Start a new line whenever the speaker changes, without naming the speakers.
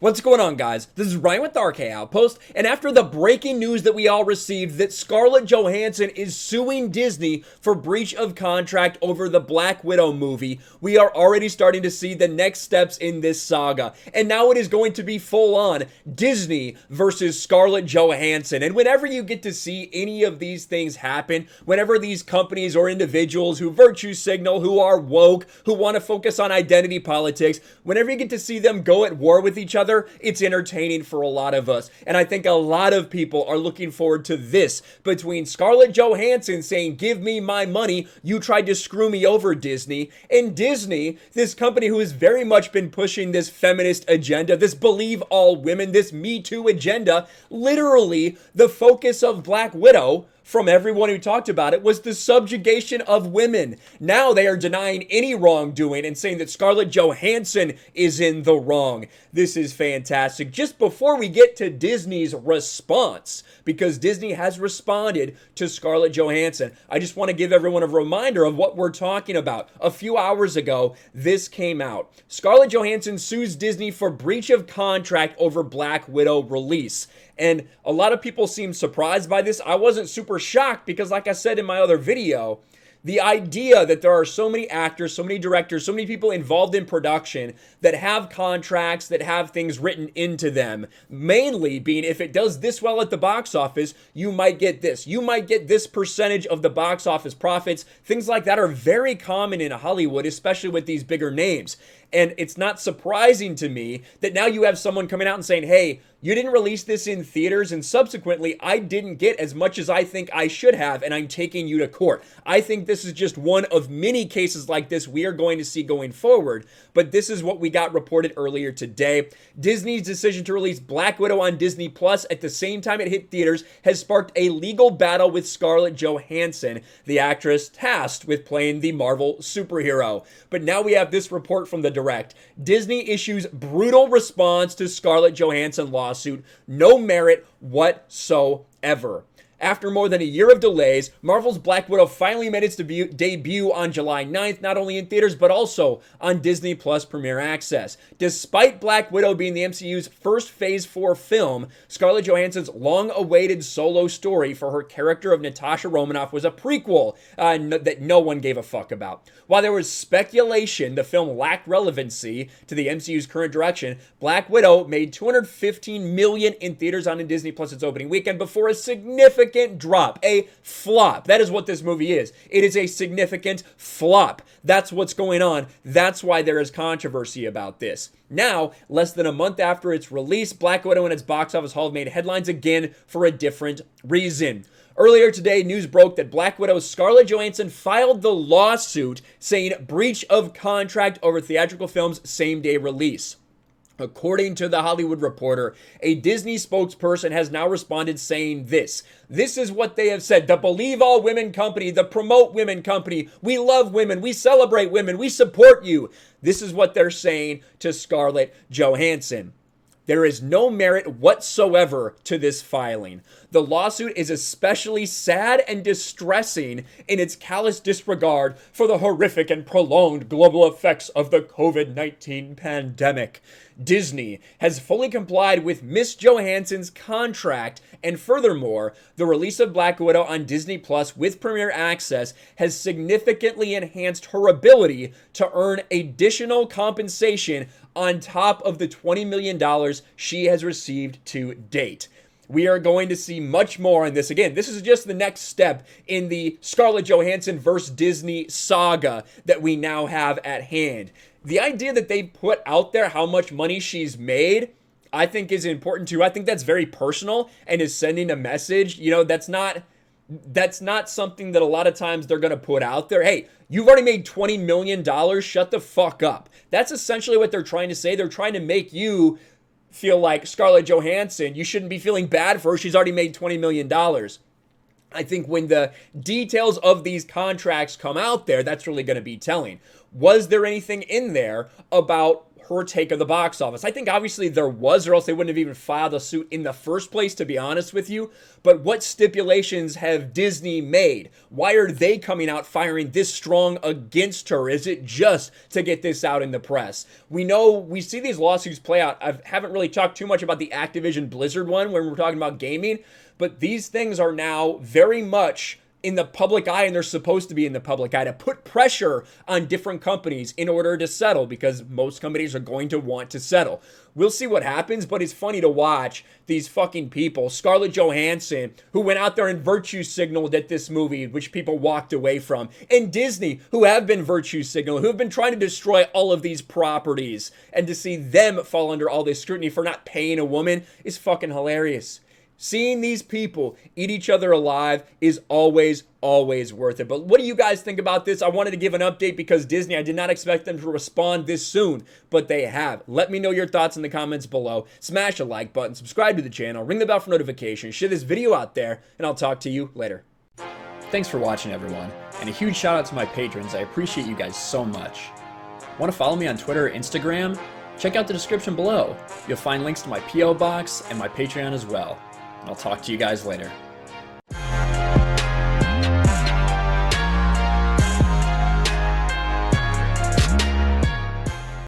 What's going on, guys? This is Ryan with RK Outpost, and after the breaking news that we all received that Scarlett Johansson is suing Disney for breach of contract over the Black Widow movie, we are already starting to see the next steps in this saga. And now it is going to be full-on Disney versus Scarlett Johansson. And whenever you get to see any of these things happen, whenever these companies or individuals who virtue signal, who are woke, who want to focus on identity politics, whenever you get to see them go at war with each other, it's entertaining for a lot of us. And I think a lot of people are looking forward to this, between Scarlett Johansson saying, "Give me my money, you tried to screw me over, Disney," and Disney, this company who has very much been pushing this feminist agenda, this believe all women, this Me Too agenda. Literally, the focus of Black Widow, from everyone who talked about it, was the subjugation of women. Now they are denying any wrongdoing and saying that Scarlett Johansson is in the wrong. This is fantastic. Just before we get to Disney's response, because Disney has responded to Scarlett Johansson, I just want to give everyone a reminder of what we're talking about. A few hours ago, this came out. Scarlett Johansson sues Disney for breach of contract over Black Widow release. And a lot of people seem surprised by this. I wasn't super shocked because, like I said in my other video, the idea that there are so many actors, so many directors, so many people involved in production that have contracts, that have things written into them, mainly being if it does this well at the box office, you might get this. You might get this percentage of the box office profits. Things like that are very common in Hollywood, especially with these bigger names. And it's not surprising to me that now you have someone coming out and saying, hey, you didn't release this in theaters, and subsequently, I didn't get as much as I think I should have, and I'm taking you to court. I think this is just one of many cases like this we are going to see going forward, but this is what we got reported earlier today. Disney's decision to release Black Widow on Disney Plus at the same time it hit theaters has sparked a legal battle with Scarlett Johansson, the actress tasked with playing the Marvel superhero. But now we have this report from the Direct. Disney issues brutal response to Scarlett Johansson lawsuit, no merit whatsoever. After more than a year of delays, Marvel's Black Widow finally made its debut on July 9th, not only in theaters, but also on Disney Plus Premier Access. Despite Black Widow being the MCU's first Phase 4 film, Scarlett Johansson's long-awaited solo story for her character of Natasha Romanoff was a prequel that no one gave a fuck about. While there was speculation the film lacked relevancy to the MCU's current direction, Black Widow made $215 million in theaters on Disney Plus its opening weekend before a significant drop, a flop. That is what this movie is. It is a significant flop. That's what's going on. That's why there is controversy about this. Now, less than a month after its release, Black Widow and its box office haul made headlines again for a different reason. Earlier today, news broke that Black Widow's Scarlett Johansson filed the lawsuit saying breach of contract over theatrical film's same-day release. According to The Hollywood Reporter, a Disney spokesperson has now responded saying this. This is what they have said. The Believe All Women company, the Promote Women company, we love women, we celebrate women, we support you. This is what they're saying to Scarlett Johansson. There is no merit whatsoever to this filing. The lawsuit is especially sad and distressing in its callous disregard for the horrific and prolonged global effects of the COVID-19 pandemic. Disney has fully complied with Miss Johansson's contract, and furthermore, the release of Black Widow on Disney Plus with Premier Access has significantly enhanced her ability to earn additional compensation on top of the $20 million she has received to date. We are going to see much more on this. Again, this is just the next step in the Scarlett Johansson versus Disney saga that we now have at hand. The idea that they put out there how much money she's made, I think is important too. I think that's very personal and is sending a message. You know, that's not something that a lot of times they're going to put out there. Hey, you've already made $20 million. Shut the fuck up. That's essentially what they're trying to say. They're trying to make you feel like Scarlett Johansson, you shouldn't be feeling bad for her. She's already made $20 million. I think when the details of these contracts come out there, that's really going to be telling. Was there anything in there about her take of the box office. I think obviously there was, or else they wouldn't have even filed a suit in the first place, to be honest with you. But what stipulations have Disney made? Why are they coming out firing this strong against her? Is it just to get this out in the press? We see these lawsuits play out. I haven't really talked too much about the Activision Blizzard one when we're talking about gaming, but these things are now very much in the public eye, and they're supposed to be in the public eye to put pressure on different companies in order to settle, because most companies are going to want to settle. We'll see what happens, but it's funny to watch these fucking people. Scarlett Johansson, who went out there and virtue signaled at this movie, which people walked away from. And Disney, who have been virtue signaling, who have been trying to destroy all of these properties. And to see them fall under all this scrutiny for not paying a woman is fucking hilarious. Seeing these people eat each other alive is always worth it. But what do you guys think about this? I wanted to give an update because Disney, I did not expect them to respond this soon, but they have. Let me know your thoughts in the comments below. Smash a like button, subscribe to the channel, ring the bell for notifications, share this video out there, and I'll talk to you later. Thanks for watching, everyone, and a huge shout out to my patrons. I appreciate you guys so much. Want to follow me on Twitter or Instagram? Check out the description below. You'll find links to my P.O. box and my Patreon as well. I'll talk to you guys later.